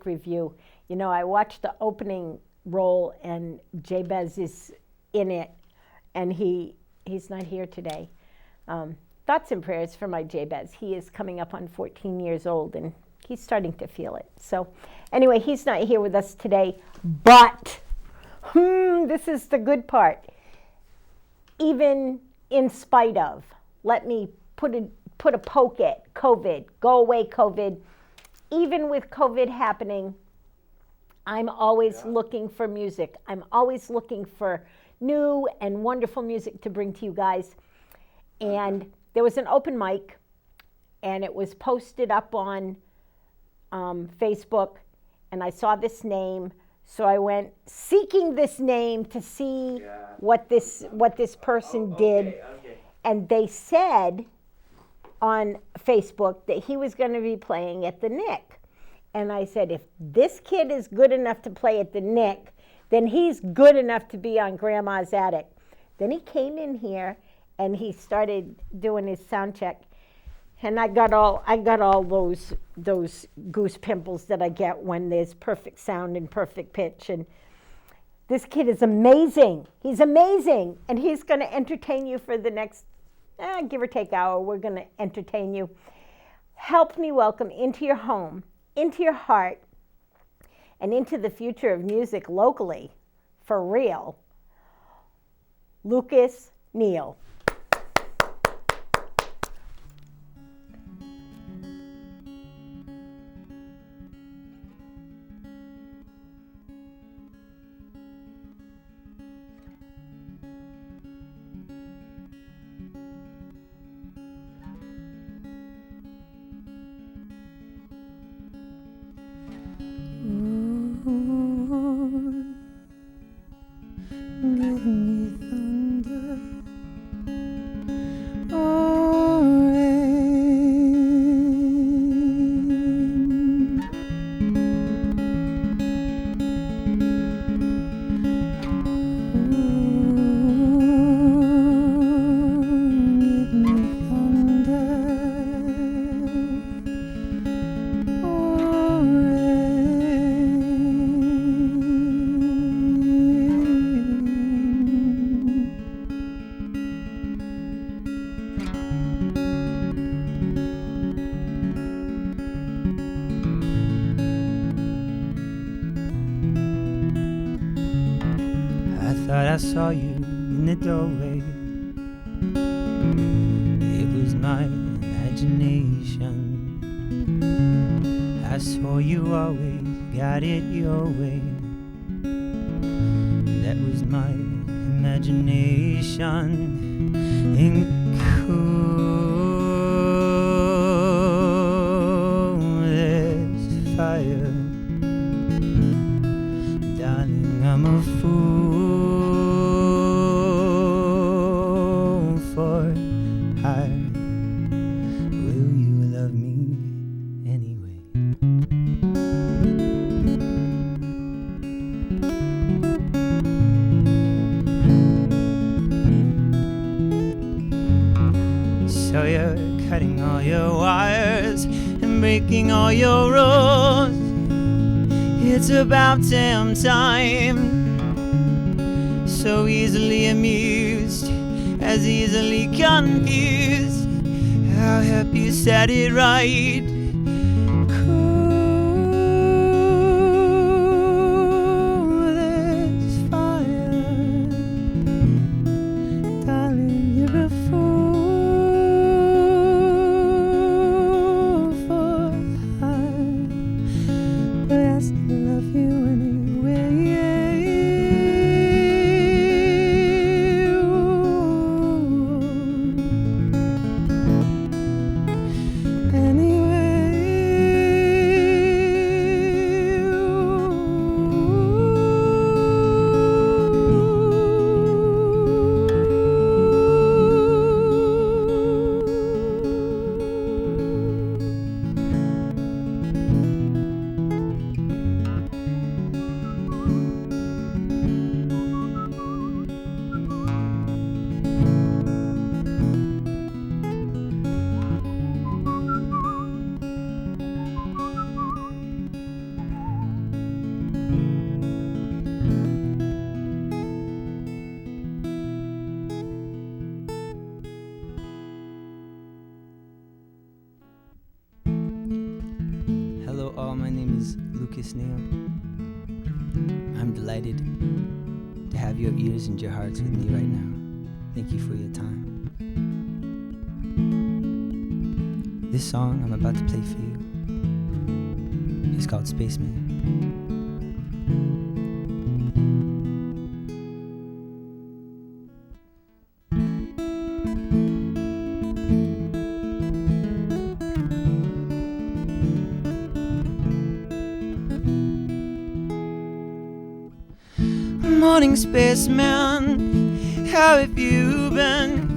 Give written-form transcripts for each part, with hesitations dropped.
music review. You know, I watched the opening roll, and Jabez is in it, and he's not here today. Thoughts and prayers for my Jabez. He is coming up on 14 years old, and he's starting to feel it. So anyway, he's not here with us today, but this is the good part. Even in spite of, let me put a poke at COVID. Go away, COVID. Even with COVID happening, I'm always looking for music. I'm always looking for new and wonderful music to bring to you guys. And there was an open mic, and it was posted up on Facebook, and I saw this name. So I went seeking this name to see what this person did. Okay. And they said on Facebook that he was going to be playing at the Nick. And I said, if this kid is good enough to play at the Nick, then he's good enough to be on Grandma's Attic. Then he came in here and he started doing his sound check. And I got all those goose pimples that I get when there's perfect sound and perfect pitch. And this kid is amazing. He's amazing. And he's going to entertain you for the next, give or take hour. We're going to entertain you. Help me welcome into your home, into your heart, and into the future of music locally, for real, Lucas Neil. Give me thunder, oh rain. Give me thunder, oh I thought I saw you in the doorway. It was my imagination. I swore you always got it your way. That was my imagination. In coolest fire, darling, I'm a fool for hire. Will you love me anyway? So you're cutting all your wires and breaking all your rules. It's about damn time. So easily amused, as easily confused. How have you said it right? Coolest fire, darling, you're a fool for hire. But I still love you anyway. Anyway. my name is Lucas Neil. I'm delighted to have your ears and your hearts with me right now. Thank you for your time. This song I'm about to play for you is called Spaceman. Morning, spaceman, how have you been?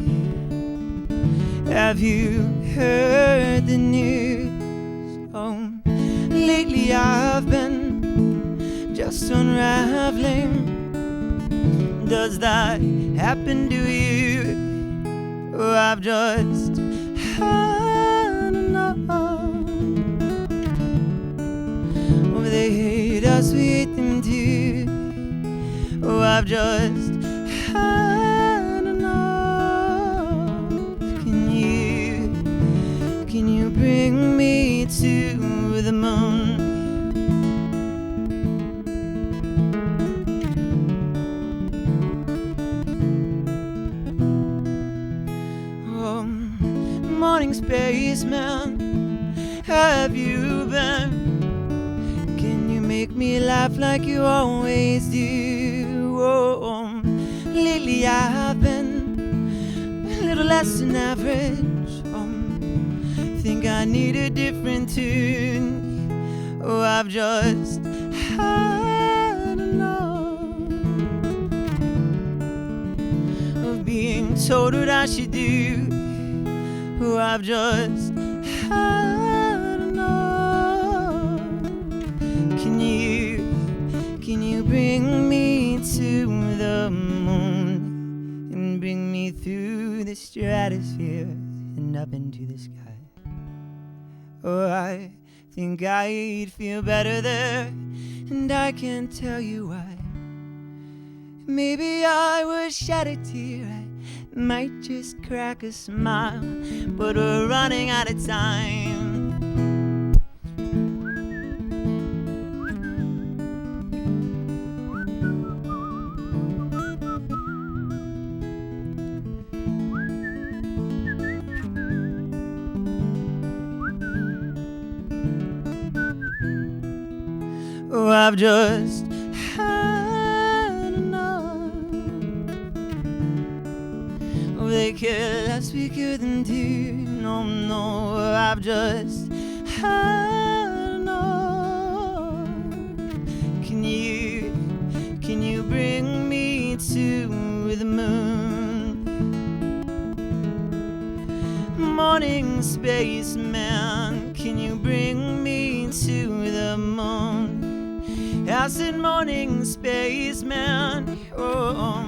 Have you heard the news? Oh, lately I've been just unraveling. Does that happen to you? Oh, I've just had enough. Oh, they hate us, we hate them too. Oh, I've just had enough. Can you bring me to the moon? Oh, morning, spaceman, how have you been? Can you make me laugh like you always do? Oh, lately I've been a little less than average. Think I need a different tune. Oh, I've just had enough of being told what I should do. Oh, I've just had enough. Can you bring me to the moon and bring me through the stratosphere and up into the sky? Oh, I think I'd feel better there, and I can't tell you why. Maybe I would shed a tear, I might just crack a smile, but we're running out of time. Oh, I've just had enough. Oh, they kill us, we kill them too. No, no, I've just had enough. Can you bring me to the moon? Morning, spaceman, can you bring me to the moon? I said, morning, spaceman. Oh.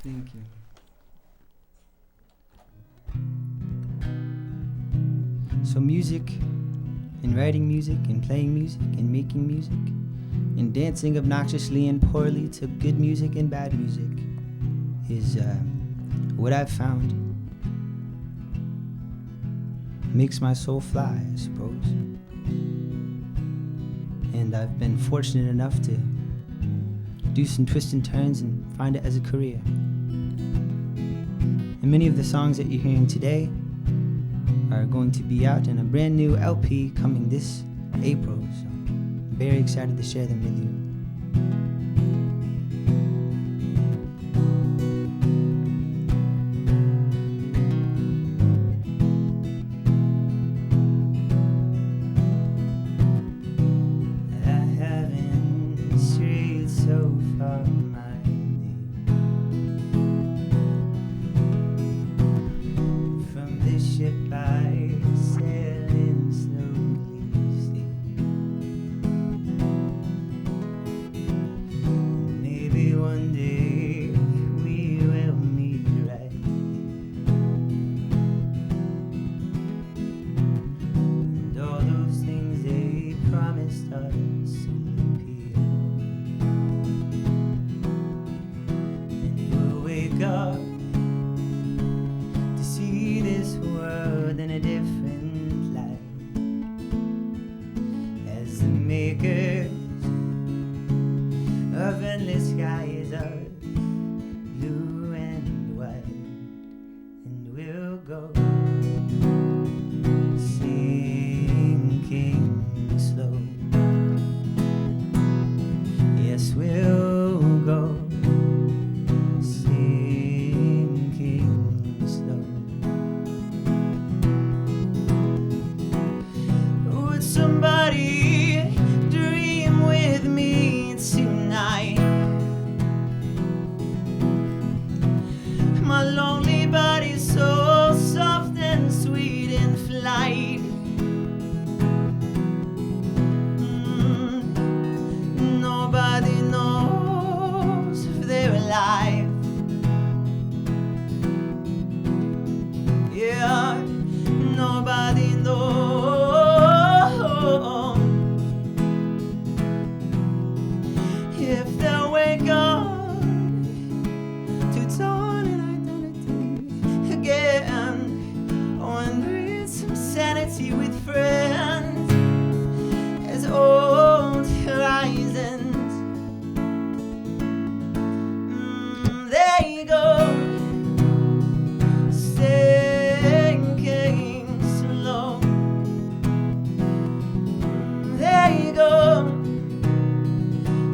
Thank you. So music, and writing music, and playing music, and making music, and dancing obnoxiously and poorly to good music and bad music is what I've found makes my soul fly, I suppose. And I've been fortunate enough to do some twists and turns and find it as a career. And many of the songs that you're hearing today are going to be out in a brand new LP coming this April, so I'm very excited to share them with you. wake up to see this world in a different light, as the makers of endless skies are blue and white, and we'll go sinking slow. Yes, we'll go sinking slow. Would somebody dream with me tonight? My lonely body's so soft and sweet in flight. Nobody knows if they're alive. Yeah, nobody knows if they'll wake up to dawn and identity again, and breathe some sanity with friends as old horizons. There you go, sinking slow. There you go,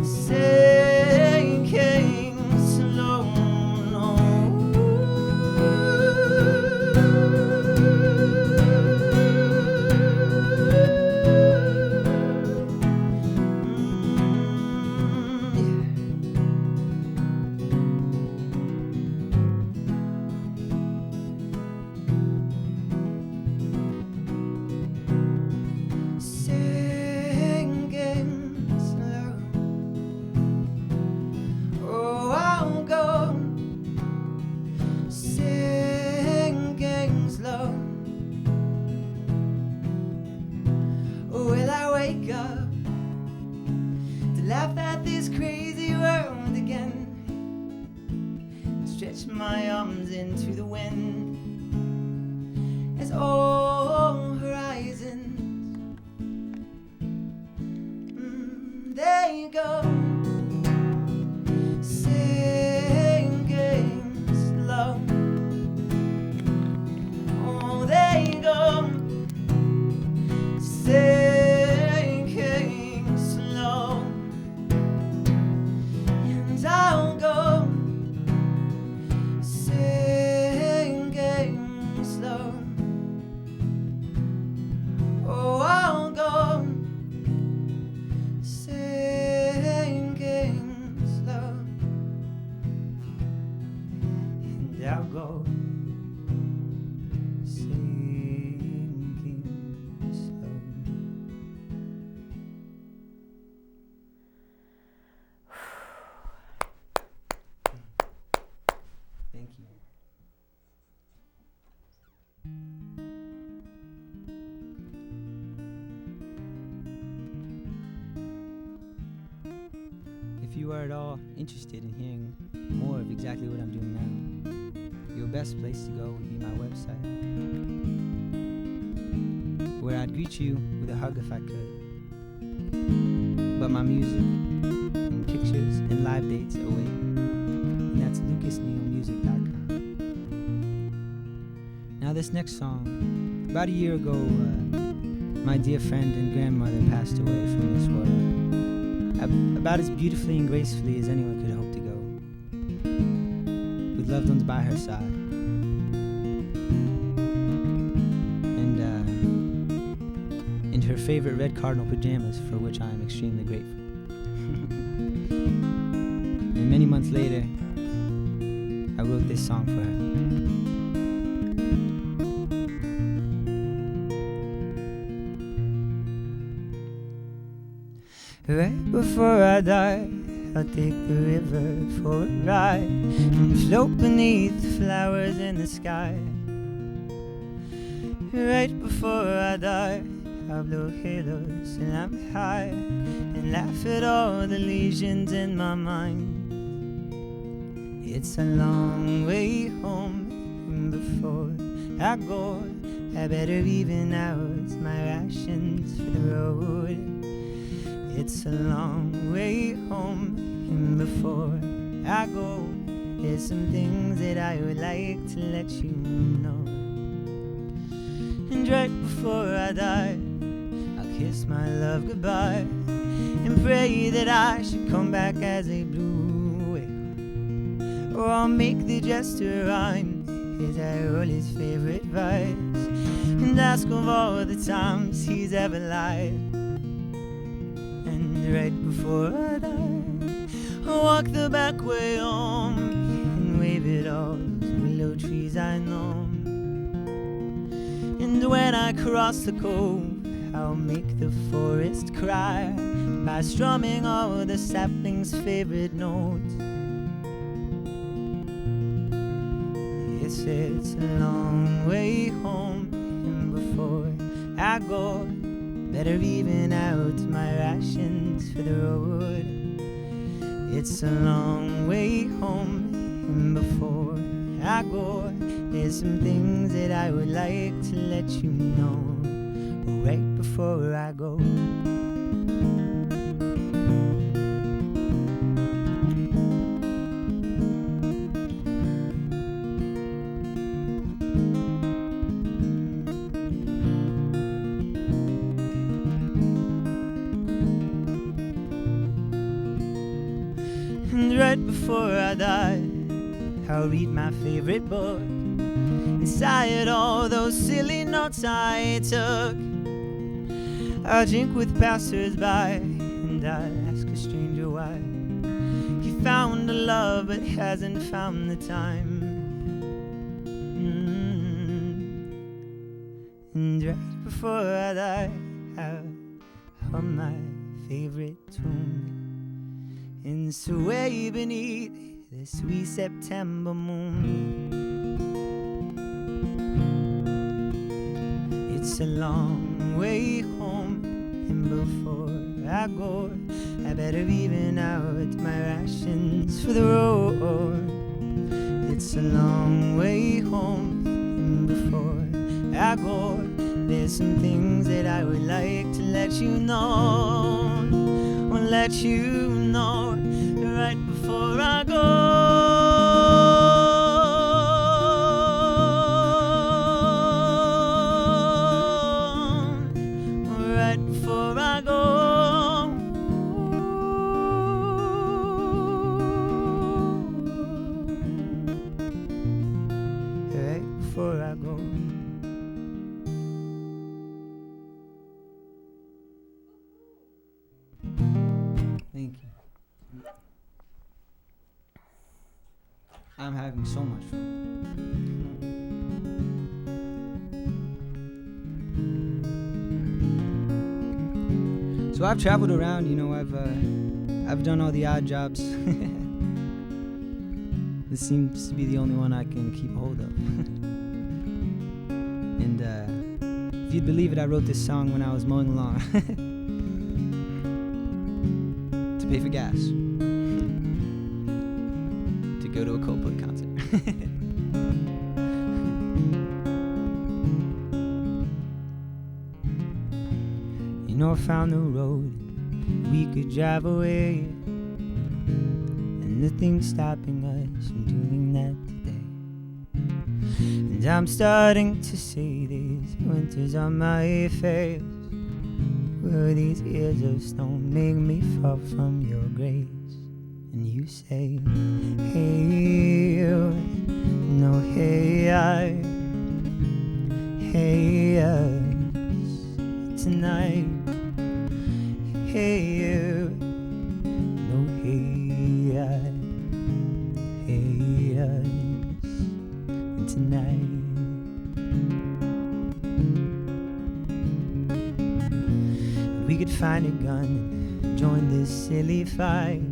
sinking slow. No. Sinking slow. Oh, I'll go sinking slow. Will I wake up to laugh at this crazy world again? Stretch my arms into the wind as all horizons. There you go, sinking slow. Oh, there you go, sinking slow. And I'll go sinking slow. Oh, I'll go sinking slow. And I'll go sinking slow. Thank you. If you are at all interested in hearing more of exactly what I'm doing now, your best place to go would be my website, where I'd greet you with a hug if I could. But my music and pictures and live dates await, and that's lucasneilmusic.com. Now this next song, about a year ago, my dear friend and grandmother passed away from this world. About as beautifully and gracefully as anyone could hope to go, with loved ones by her side, and in her favorite red cardinal pajamas, for which I am extremely grateful. And many months later, I wrote this song for her. Right before I die, I'll take the river for a ride and float beneath the flowers in the sky. Right before I die, I'll blow halos and I'm high and laugh at all the lesions in my mind. It's a long way home, and before I go, I better even out my rations for the road. It's a long way home, and before I go, there's some things that I would like to let you know. And right before I die, I'll kiss my love goodbye and pray that I should come back as a blue whale. Or I'll make the jester rhyme his Iola's favorite vice and ask of all the times he's ever lied. And right before I die, I'll walk the back way home and wave at all those willow trees I know. And when I cross the cove, I'll make the forest cry by strumming all the sapling's favorite notes. Yes, it's a long way home, and before I go, better even out my rations for the road. It's a long way home, and before I go, there's some things that I would like to let you know right before I go. And right before I die, I'll read my favorite book and sigh at all those silly notes I took. I'll drink with passers-by and I'll ask a stranger why he found a love but hasn't found the time. And right before I die, I'll hum my favorite tune and sway beneath the sweet September moon. It's a long way home, and before I go, I better even out my rations for the road. It's a long way home, and before I go, there's some things that I would like to let you know. I'll let you know right before I go. Before I go. Thank you. I'm having so much fun. So I've traveled around, you know, I've done all the odd jobs. This seems to be the only one I can keep hold of. And if you'd believe it, I wrote this song when I was mowing the lawn to pay for gas to go to a Coldplay concert. You know, I found the road we could drive away, and nothing's stopping us from doing that today. And I'm starting to see these winters on my face, where these years of snow make me fall from your grace. And you say, hey you, no hey I, hey us tonight. Hey you, no hey I, hey us tonight. We could find a gun and join this silly fight,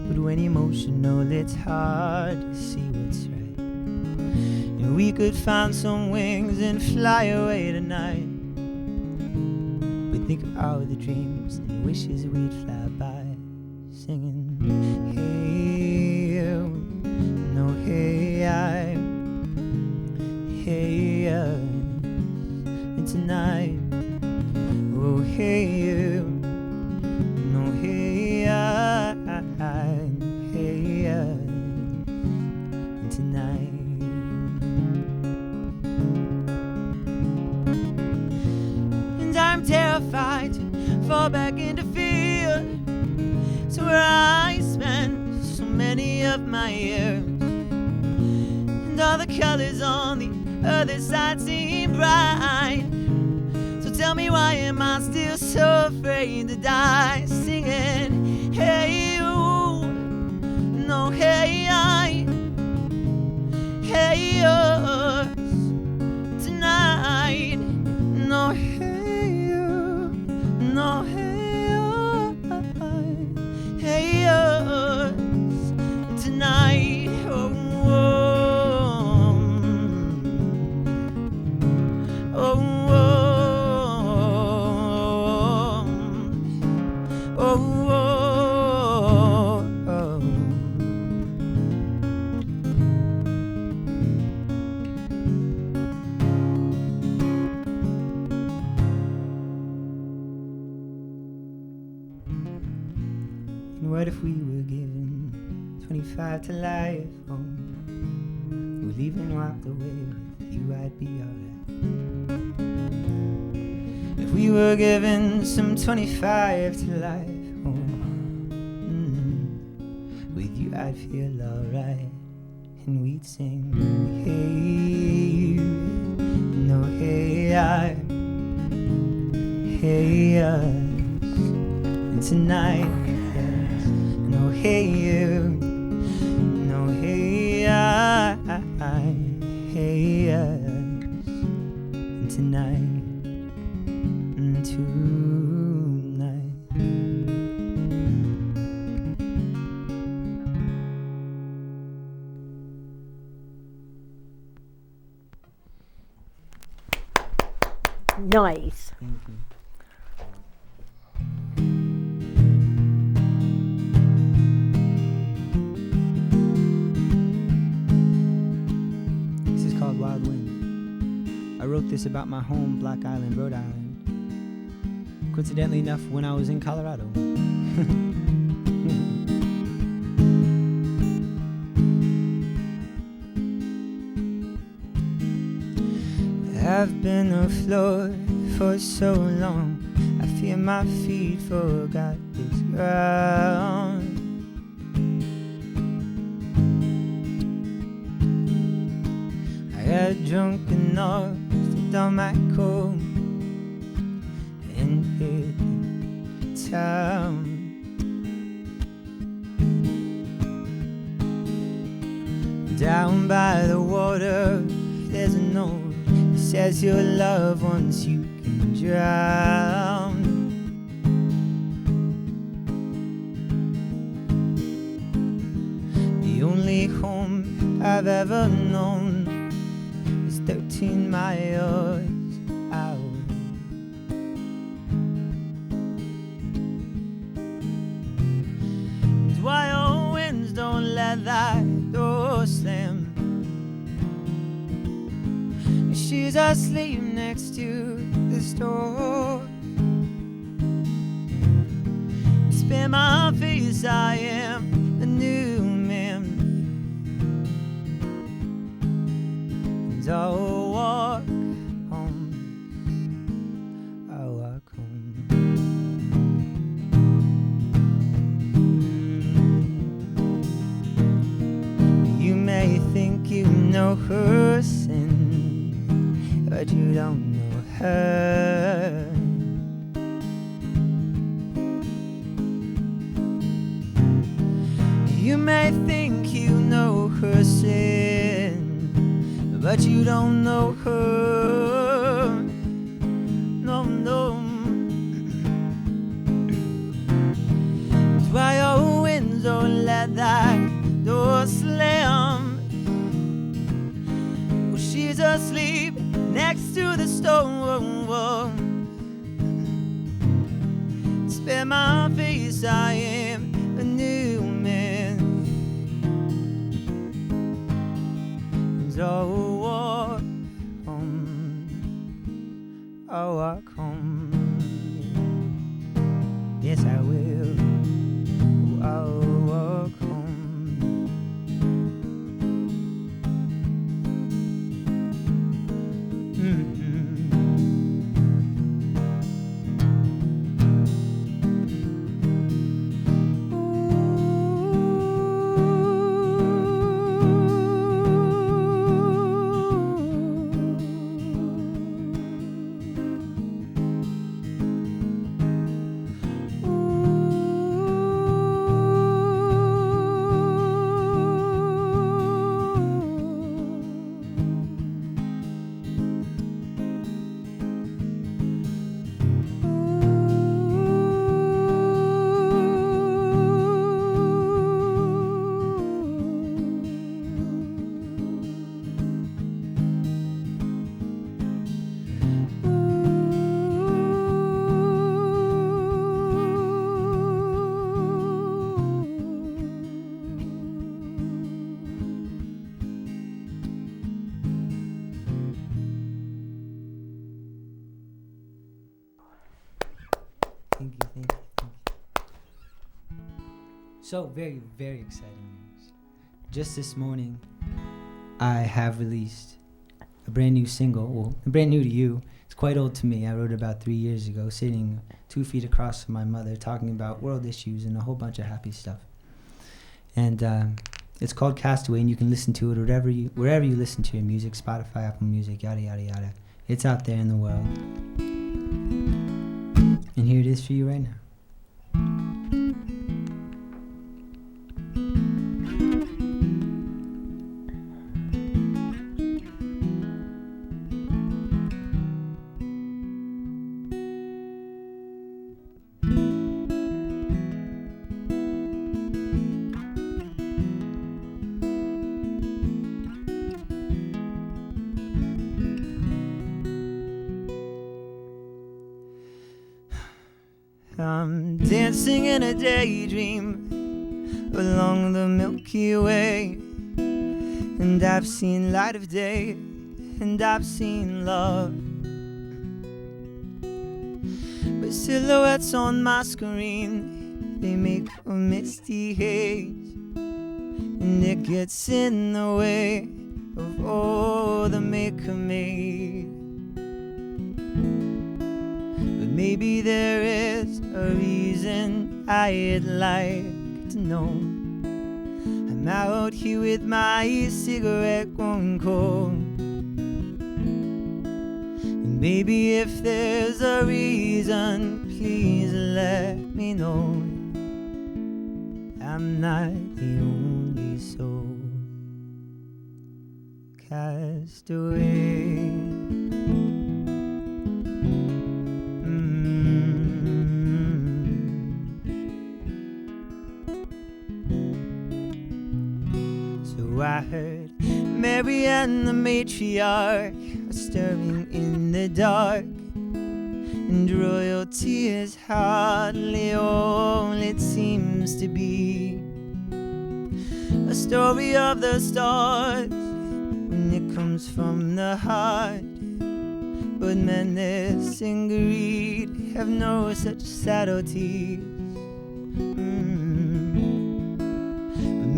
but when emotional it's hard to see what's right. And we could find some wings and fly away tonight, but think of all the dreams and wishes we'd fly by, singing hey you, tonight. And I'm terrified to fall back into fear. It's where I spent so many of my years, and all the colors on the other side seem bright. So tell me, why am I still so afraid to die? Singing, hey you, no hey I, hey yours tonight. No hey you, no hey I, hey yours tonight. Oh, oh, oh, oh, oh, oh, oh. And what if we were given 25 to life? Oh, we'll leave and walk away with you, I'd be alright. If we were given some 25 to life, oh, with you I'd feel alright. And we'd sing, hey you, no hey I, hey us. And tonight, yes, no hey you, no hey I, hey us. And tonight, tonight. Nice. Thank you. This is called Wild Wind. I wrote this about my home, Black Island, Rhode Island. Coincidentally enough, when I was in Colorado. I've been afloat for so long, I fear my feet forgot this ground. I got drunk enough to dumb my coat and hit town. Down by the water, there's a note that says your love once you can drown. The only home I've ever known is 13 miles out. It's why old winds don't let that door slam. She's asleep next to the store. Spin my face, I am a new man. And I'll walk home. I'll walk home. You may think you know her sin, but you don't know her. You may think you know her sin, but you don't know her. No, no. That's why your winds don't let that door slam. Well, she's asleep next to the stone. Spare my face, I am a new man. And I'll walk home. I'll walk home. Yes, I will. Oh, I'll walk home. So very, very exciting news. Just this morning, I have released a brand new single. Well, brand new to you. It's quite old to me. I wrote it about 3 years ago, sitting 2 feet across from my mother, talking about world issues and a whole bunch of happy stuff. And it's called Castaway, and you can listen to it wherever you listen to your music, Spotify, Apple Music, yada, yada, yada. It's out there in the world. And here it is for you right now. I'm dancing in a daydream along the Milky Way, and I've seen light of day, and I've seen love, but silhouettes on my screen, they make a misty haze, and it gets in the way of all the make-a-made. Maybe there is a reason I'd like to know. I'm out here with my cigarette going cold. And baby, if there's a reason, please let me know. I'm not the only soul cast away. I heard Mary and the matriarch are stirring in the dark, and royalty is hardly all it seems to be. A story of the stars when it comes from the heart, but menace and greed have no such subtleties.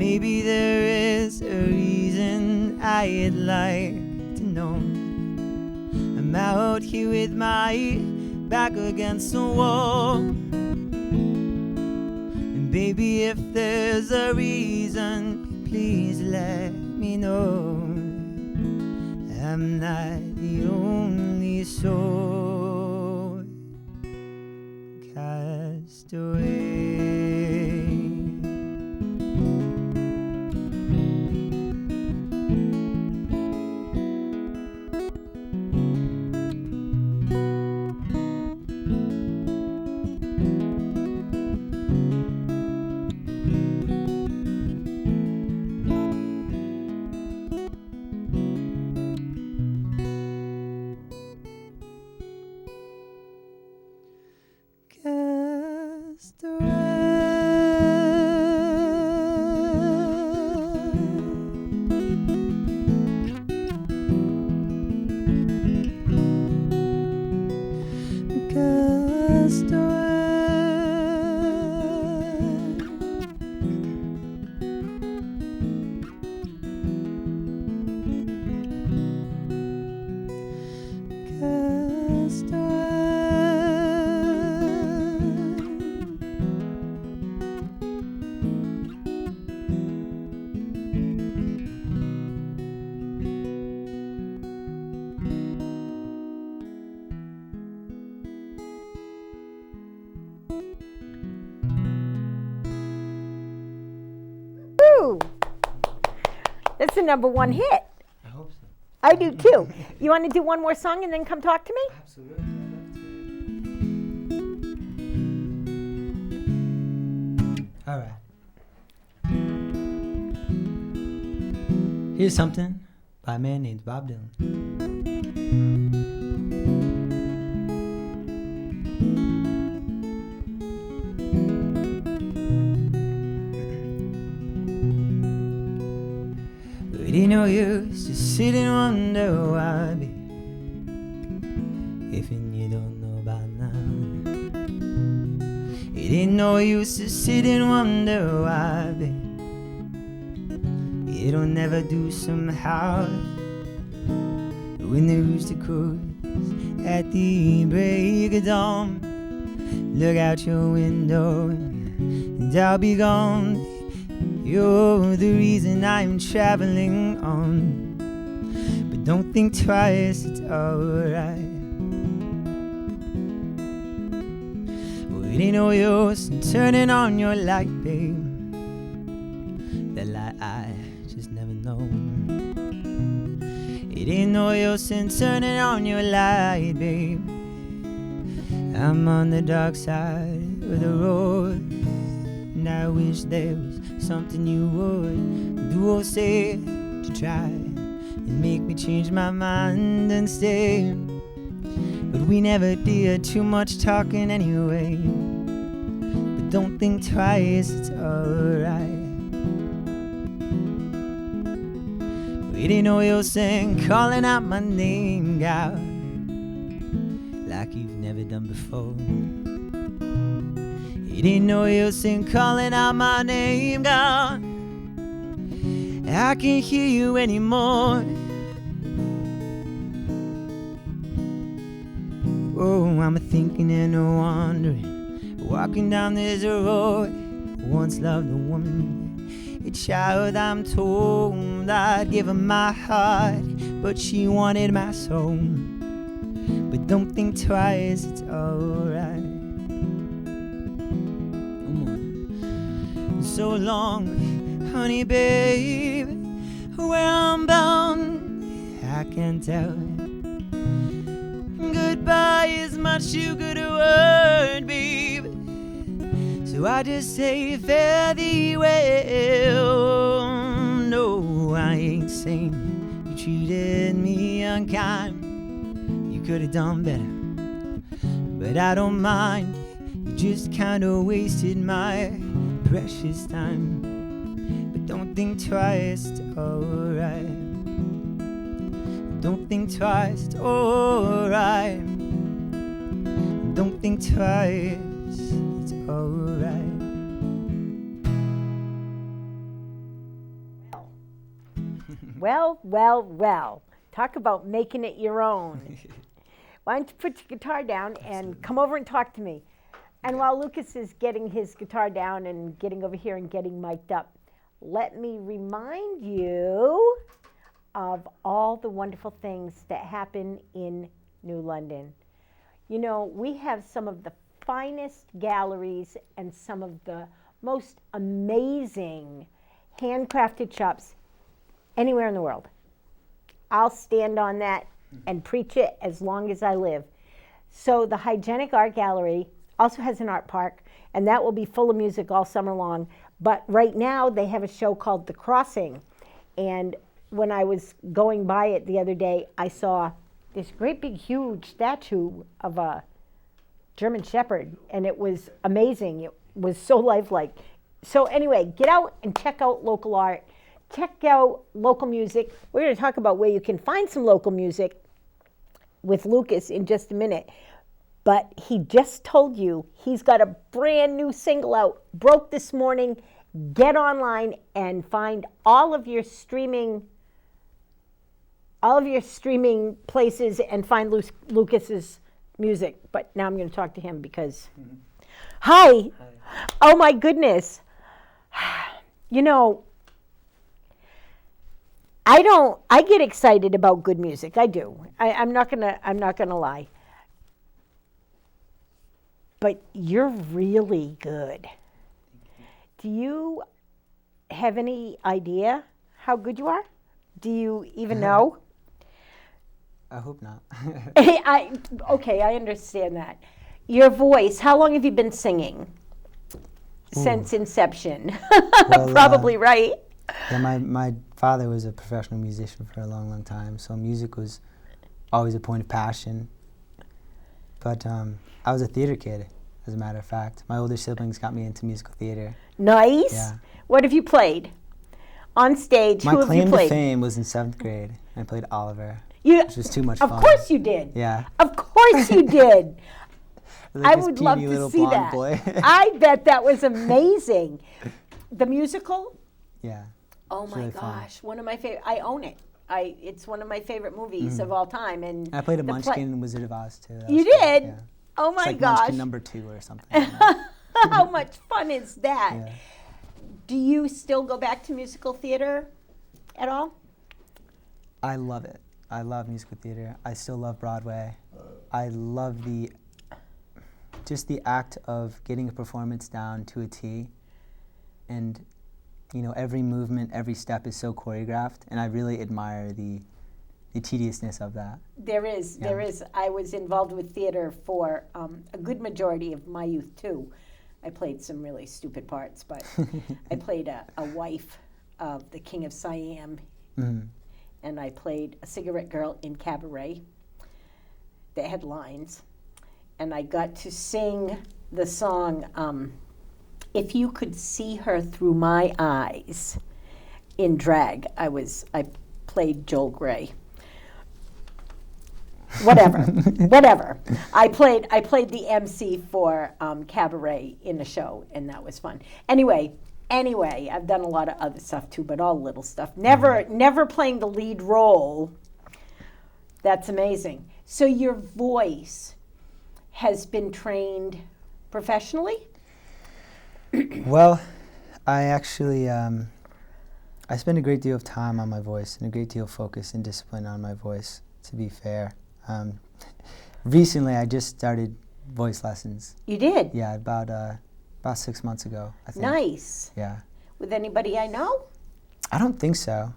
Maybe there is a reason I'd like to know. I'm out here with my back against the wall, and baby, if there's a reason, please let me know. I'm not the only soul cast away. That's the #1 hit. I hope so. I do too. You want to do one more song and then come talk to me? Absolutely. All right. Here's something by a man named Bob Dylan. It ain't no use to sit and wonder why, baby, if you don't know by now. It It ain't no use to sit and wonder why, babe. It'll never do somehow. When the rooster crows at the break of dawn, look out your window and I'll be gone. You're the reason I'm traveling on, but don't think twice, it's alright. Well, it ain't no use in turning on your light, babe. That light I just never know. It ain't no use in turning on your light, babe. I'm on the dark side of the road, and I wish there was something you would do or say to try and make me change my mind and stay. But we never did too much talking anyway. But don't think twice, it's alright. It ain't no use in calling out my name, gal, like you've never done before. It ain't no use in calling out my name, gal, I can't hear you anymore. Oh, I'm thinking and wondering, walking down this road. Once loved a woman, a child I'm told I'd give her my heart, but she wanted my soul. But don't think twice, it's alright. So long, honey babe, where I'm bound, I can't tell. Goodbye is much too good a word, babe, so I just say fare thee well. No, I ain't saying you treated me unkind. You could have done better, but I don't mind. You just kinda wasted my precious time. But don't think twice, it's alright. Don't think twice, it's alright. Don't think twice, it's alright. Well. Talk about making it your own. Why don't you put your guitar down and come over and talk to me? And while Lucas is getting his guitar down and getting over here and getting mic'd up, let me remind you of all the wonderful things that happen in New London. You know, we have some of the finest galleries and some of the most amazing handcrafted shops anywhere in the world. I'll stand on that and preach it as long as I live. So the Hygienic Art Gallery also has an art park, and that will be full of music all summer long. But right now they have a show called The Crossing. And when I was going by it the other day, I saw this great big huge statue of a German Shepherd, and it was amazing. It was so lifelike. So anyway, get out and check out local art. Check out local music. We're going to talk about where you can find some local music with Lucas in just a minute. But he just told you he's got a brand new single out, broke this morning. Get online and find all of your streaming places and find Lucas's music. But now I'm going to talk to him because, Hi. Oh my goodness. You know, I get excited about good music. I do. I'm not gonna lie. But you're really good. Do you have any idea how good you are? Do you even know? I hope not. Okay, I understand that. Your voice, how long have you been singing? Since inception. Well, probably right. Yeah, my father was a professional musician for a long, long time, so music was always a point of passion. But I was a theater kid, as a matter of fact. My older siblings got me into musical theater. Nice. Yeah. What have you played? On stage, my who have you played? My claim to fame was in 7th grade. I played Oliver, which was too much fun. Of course you did. Yeah. Of course you did. I this would puny love to little see blonde that. boy. I bet that was amazing. The musical? Yeah. Oh It's my really fun. gosh, one of my favorite. I own it. It's one of my favorite movies of all time. And I played a the Munchkin play- in Wizard of Oz too. That You was cool, did? Yeah. Oh It's my like gosh. Munchkin #2 or something. How much fun is that? Yeah. Do you still go back to musical theater at all? I love it. I love musical theater. I still love Broadway. I love just the act of getting a performance down to a T, and every movement, every step is so choreographed, and I really admire the tediousness of that. There is. I was involved with theater for a good majority of my youth too. I played some really stupid parts, but I played a wife of the King of Siam, and I played a cigarette girl in Cabaret. They had lines, and I got to sing the song, If You Could See Her Through My Eyes, in drag. I played Joel Grey. Whatever. I played the MC for Cabaret in the show, and that was fun. Anyway, I've done a lot of other stuff too, but all little stuff. Never playing the lead role. That's amazing. So your voice has been trained professionally? Well, I actually I spend a great deal of time on my voice and a great deal of focus and discipline on my voice, to be fair. Recently, I just started voice lessons. You did? Yeah, about 6 months ago, I think. Nice. Yeah. With anybody I know? I don't think so.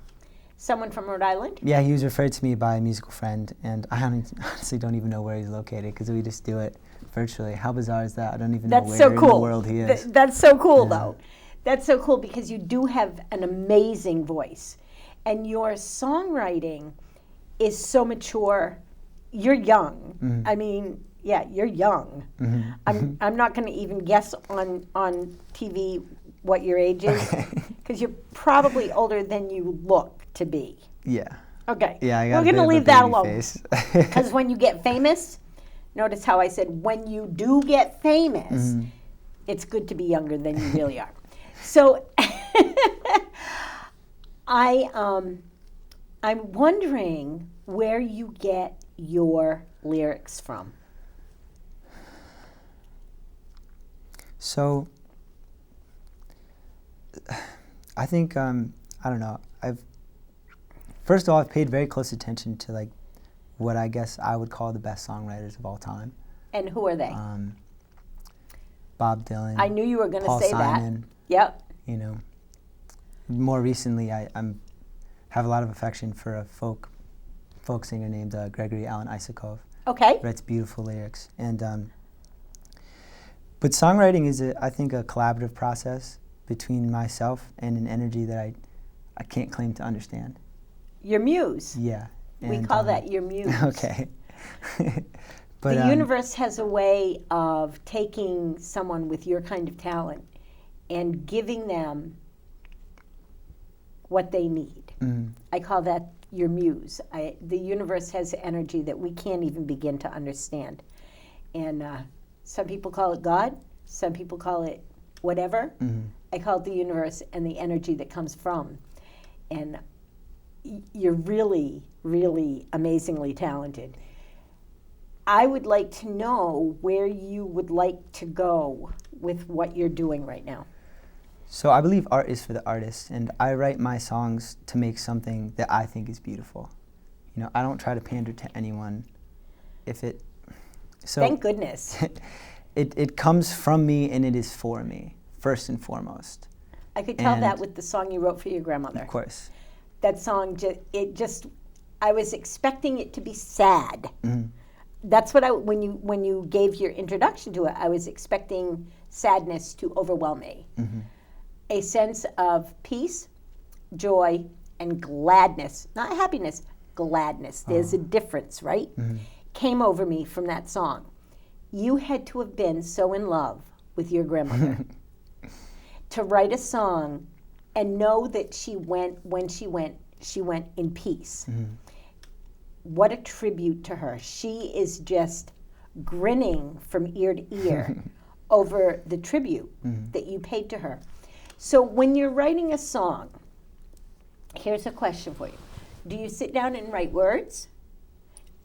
Someone from Rhode Island? Yeah, he was referred to me by a musical friend, and I honestly don't even know where he's located because we just do it virtually. How bizarre is that? I don't even know where in the world he is. That's so cool, though. That's so cool because you do have an amazing voice, and your songwriting is so mature. You're young. Mm-hmm. I mean, yeah, you're young. Mm-hmm. I'm not going to even guess on TV what your age is because you're probably older than you look to be. Yeah. Okay. Yeah, I got We're a bit going to of a leave that baby alone. face. Because when you get famous, notice how I said when you do get famous, it's good to be younger than you really are. So I'm wondering where you get your lyrics from. So I think I don't know. First of all, I've paid very close attention to like what I guess I would call the best songwriters of all time. And who are they? Bob Dylan. I knew you were going to Paul say Simon, that. Yep. You know, more recently, I have a lot of affection for a folk singer named Gregory Alan Isakov. Okay. Writes beautiful lyrics, and but songwriting is, I think, a collaborative process between myself and an energy that I can't claim to understand. Your muse. Yeah. We and, call that your muse. Okay. But the universe has a way of taking someone with your kind of talent and giving them what they need. I call that your muse. The universe has energy that we can't even begin to understand. And some people call it God, some people call it whatever. I call it the universe and the energy that comes from. And you're really, really amazingly talented. I would like to know where you would like to go with what you're doing right now. So I believe art is for the artist, and I write my songs to make something that I think is beautiful. You know, I don't try to pander to anyone. Thank goodness. It comes from me and it is for me, first and foremost. I could tell that with the song you wrote for your grandmother. Of course. That song, I was expecting it to be sad. That's what when you gave your introduction to it, I was expecting sadness to overwhelm me. A sense of peace, joy, and gladness. Not happiness, gladness. There's a difference, right? Came over me from that song. You had to have been so in love with your grandmother to write a song and know that when she went in peace. What a tribute to her. She is just grinning from ear to ear over the tribute that you paid to her. So when you're writing a song, here's a question for you. Do you sit down and write words?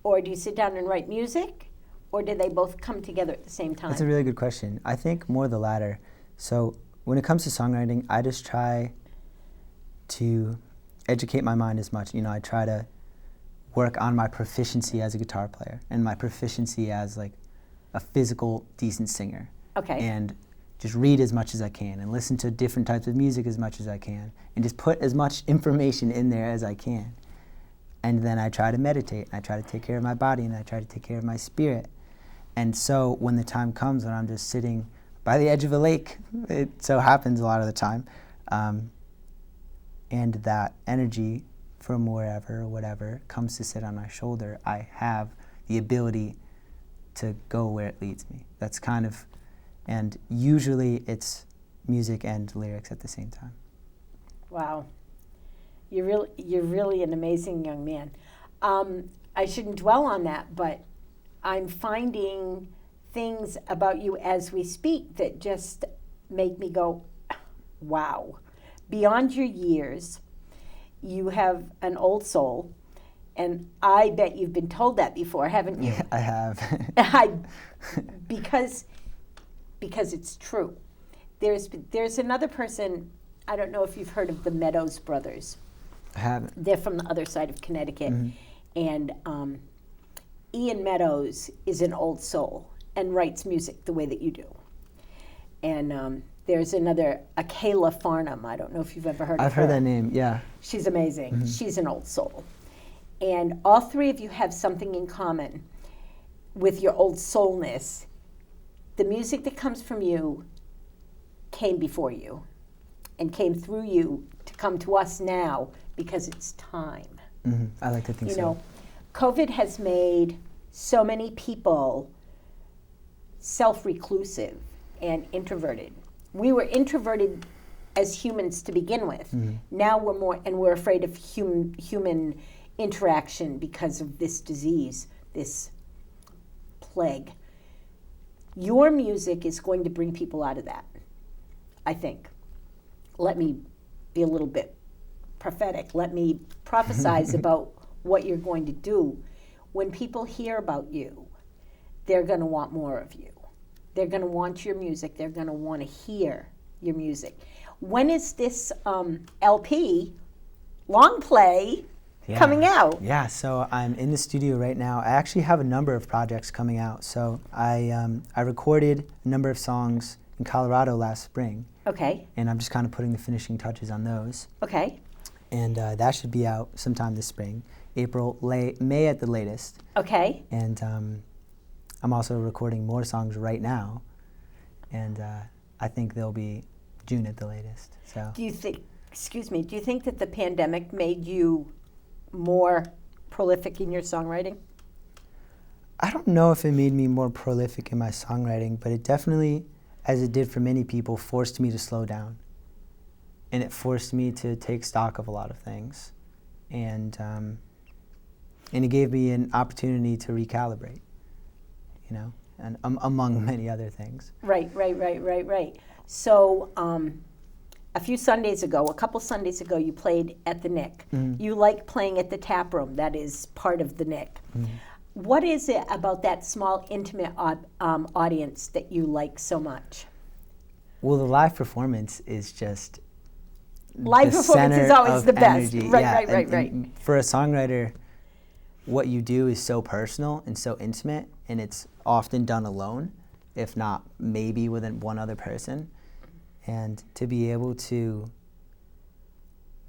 Or do you sit down and write music? Or do they both come together at the same time? That's a really good question. I think more the latter. So when it comes to songwriting, I just try to educate my mind as much. I try to work on my proficiency as a guitar player and my proficiency as like a physical, decent singer. Okay. And just read as much as I can and listen to different types of music as much as I can and just put as much information in there as I can. And then I try to meditate, and I try to take care of my body, and I try to take care of my spirit. And so when the time comes when I'm just sitting by the edge of a lake, it so happens a lot of the time, and that energy from wherever or whatever comes to sit on my shoulder, I have the ability to go where it leads me. That's kind of, and usually it's music and lyrics at the same time. Wow. You're really an amazing young man. I shouldn't dwell on that, but I'm finding things about you as we speak that just make me go, wow. Beyond your years, you have an old soul, and I bet you've been told that before, haven't you? Yeah, I have. because it's true. There's another person, I don't know if you've heard of the Meadows brothers. I haven't. They're from the other side of Connecticut. And Ian Meadows is an old soul and writes music the way that you do. And there's another, Akela Farnham. I don't know if you've ever heard of her. I've heard that name, yeah. She's amazing. She's an old soul. And all three of you have something in common with your old soulness. The music that comes from you came before you and came through you to come to us now because it's time. I like to think so. You know, COVID has made so many people self-reclusive and introverted. We were introverted as humans to begin with. Now we're more, and we're afraid of human interaction because of this disease, this plague. Your music is going to bring people out of that, I think. Let me be a little bit prophetic. Let me prophesize about what you're going to do. When people hear about you, they're going to want more of you. They're going to want your music. They're going to want to hear your music. When is this LP, long play, coming out? Yeah, so I'm in the studio right now. I actually have a number of projects coming out. So I recorded a number of songs in Colorado last spring. Okay. And I'm just kind of putting the finishing touches on those. Okay. And that should be out sometime this spring, May at the latest. Okay. And I'm also recording more songs right now, and I think they'll be June at the latest. So. Do you think that the pandemic made you more prolific in your songwriting? I don't know if it made me more prolific in my songwriting, but it definitely, as it did for many people, forced me to slow down. And it forced me to take stock of a lot of things. And it gave me an opportunity to recalibrate, you know, and among many other things. Right. So a couple Sundays ago, you played at the Nick. You like playing at the Tap Room. That is part of the Nick. What is it about that small, intimate audience that you like so much? Well, the live performance is just live performance is always the best. Energy. Right. And for a songwriter, what you do is so personal and so intimate, and it's often done alone, if not maybe with one other person. And to be able to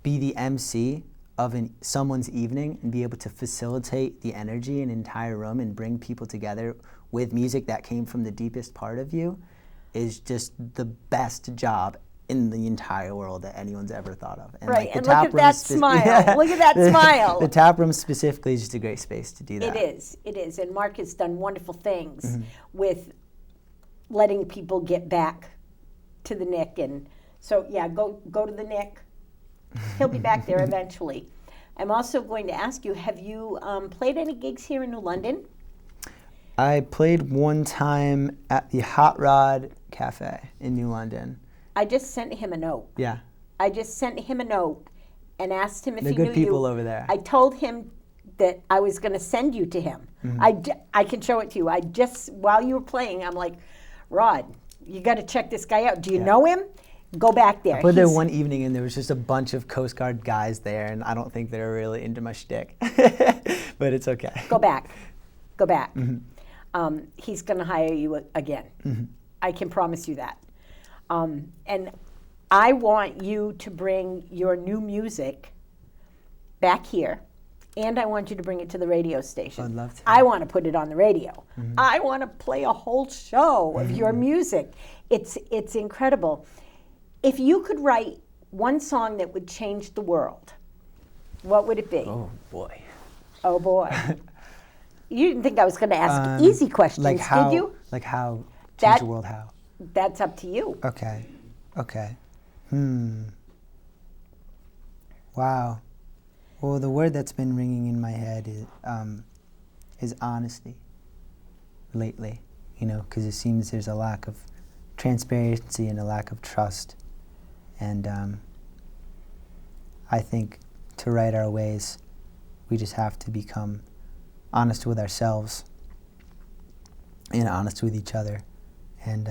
be the MC of someone's evening and be able to facilitate the energy in an entire room and bring people together with music that came from the deepest part of you is just the best job in the entire world that anyone's ever thought of. And right, and look at that smile. Yeah. Look at that smile. The Tap Room specifically is just a great space to do that. It is. And Mark has done wonderful things with letting people get back to the Nick. And so, yeah, go to the Nick. He'll be back there eventually. I'm also going to ask you, have you played any gigs here in New London? I played one time at the Hot Rod Cafe in New London. I just sent him a note. Yeah. I just sent him a note and asked him if They're he knew good people you. over there. I told him that I was going to send you to him. I can show it to you. I just, while you were playing, I'm like, Rod, you got to check this guy out. Do you know him? Go back there. I played there one evening, and there was just a bunch of Coast Guard guys there, and I don't think they were really into my shtick. But it's okay. Go back. Go back. He's going to hire you again. I can promise you that. And I want you to bring your new music back here, and I want you to bring it to the radio station. I'd love to. I want to put it on the radio. I want to play a whole show of your music. It's incredible. If you could write one song that would change the world, what would it be? Oh, boy. Oh, boy. You didn't think I was going to ask easy questions, Like how, did you? Like how? That- Change the world how? That's up to you. Okay. Okay. Wow. Well, the word that's been ringing in my head is honesty lately, you know, because it seems there's a lack of transparency and a lack of trust. And I think to right our ways, we just have to become honest with ourselves and honest with each other. And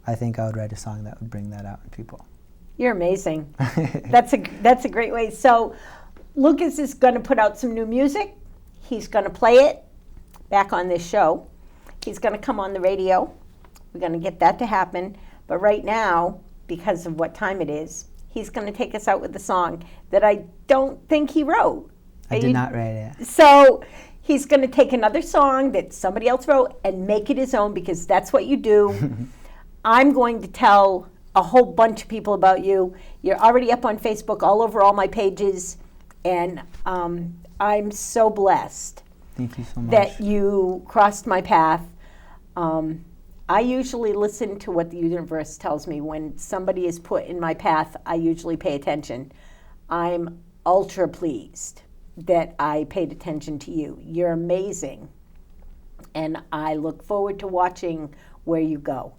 I think I would write a song that would bring that out in people. You're amazing. That's a great way. So Lucas is going to put out some new music. He's going to play it back on this show. He's going to come on the radio. We're going to get that to happen. But right now, because of what time it is, he's going to take us out with a song that I don't think he wrote. I did not write it. So he's going to take another song that somebody else wrote and make it his own, because that's what you do. I'm going to tell a whole bunch of people about you. You're already up on Facebook, all over all my pages, and I'm so blessed Thank you so much. that you crossed my path. I usually listen to what the universe tells me. When somebody is put in my path, I usually pay attention. I'm ultra pleased that I paid attention to you. You're amazing. And I look forward to watching where you go.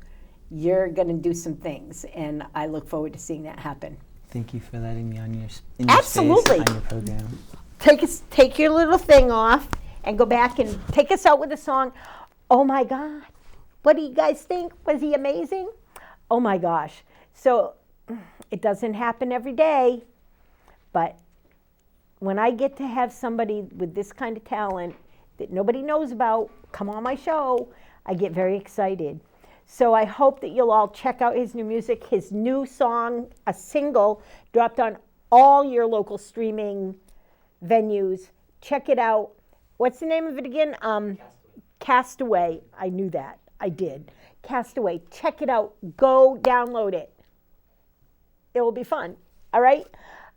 You're going to do some things, and I look forward to seeing that happen. Thank you for letting me on your your Absolutely. space, on your program. Take your little thing off and go back and take us out with a song. Oh my God. What do you guys think? Was he amazing? Oh my gosh. So it doesn't happen every day, but when I get to have somebody with this kind of talent that nobody knows about come on my show, I get very excited. So I hope that you'll all check out his new music. His new song, a single, dropped on all your local streaming venues. Check it out. What's the name of it again? Castaway. I knew that. I did. Castaway. Check it out. Go download it. It will be fun. All right?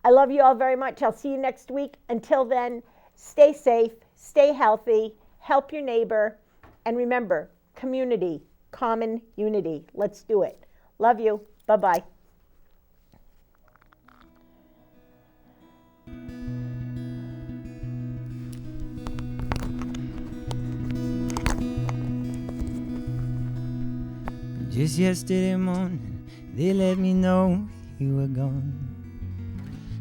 I love you all very much. I'll see you next week. Until then, stay safe, stay healthy, help your neighbor, and remember, community, common unity. Let's do it. Love you. Bye-bye. Just yesterday morning, they let me know you were gone.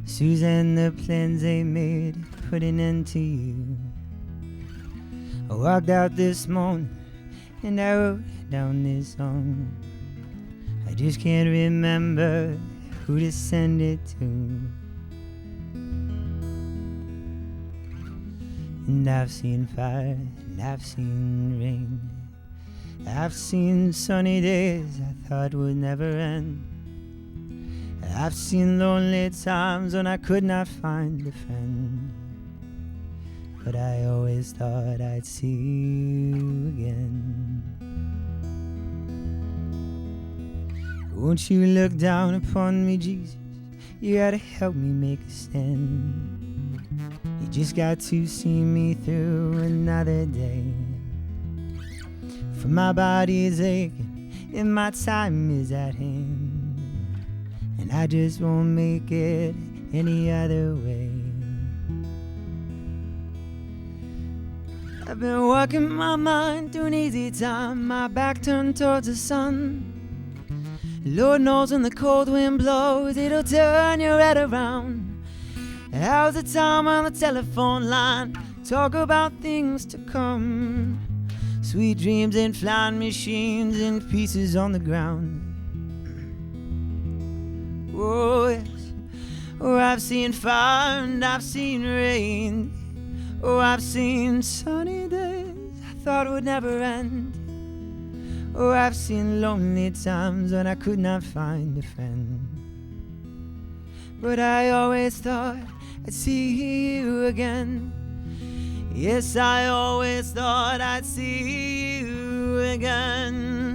Susan, the plans they made put an end to you. I walked out this morning and I wrote down this song. I just can't remember who to send it to. And I've seen fire and I've seen rain. I've seen sunny days I thought would never end. I've seen lonely times when I could not find a friend. But I always thought I'd see you again. Won't you look down upon me, Jesus? You gotta help me make a stand. You just got to see me through another day. For my body is aching and my time is at hand, and I just won't make it any other way. I've been working my mind through an easy time, my back turned towards the sun. Lord knows when the cold wind blows, it'll turn your head around. How's the time on the telephone line? Talk about things to come. Sweet dreams in flying machines and pieces on the ground. Oh yes, oh I've seen fire and I've seen rain. Oh I've seen sunny days I thought would never end. Oh I've seen lonely times when I could not find a friend. But I always thought I'd see you again. Yes, I always thought I'd see you again.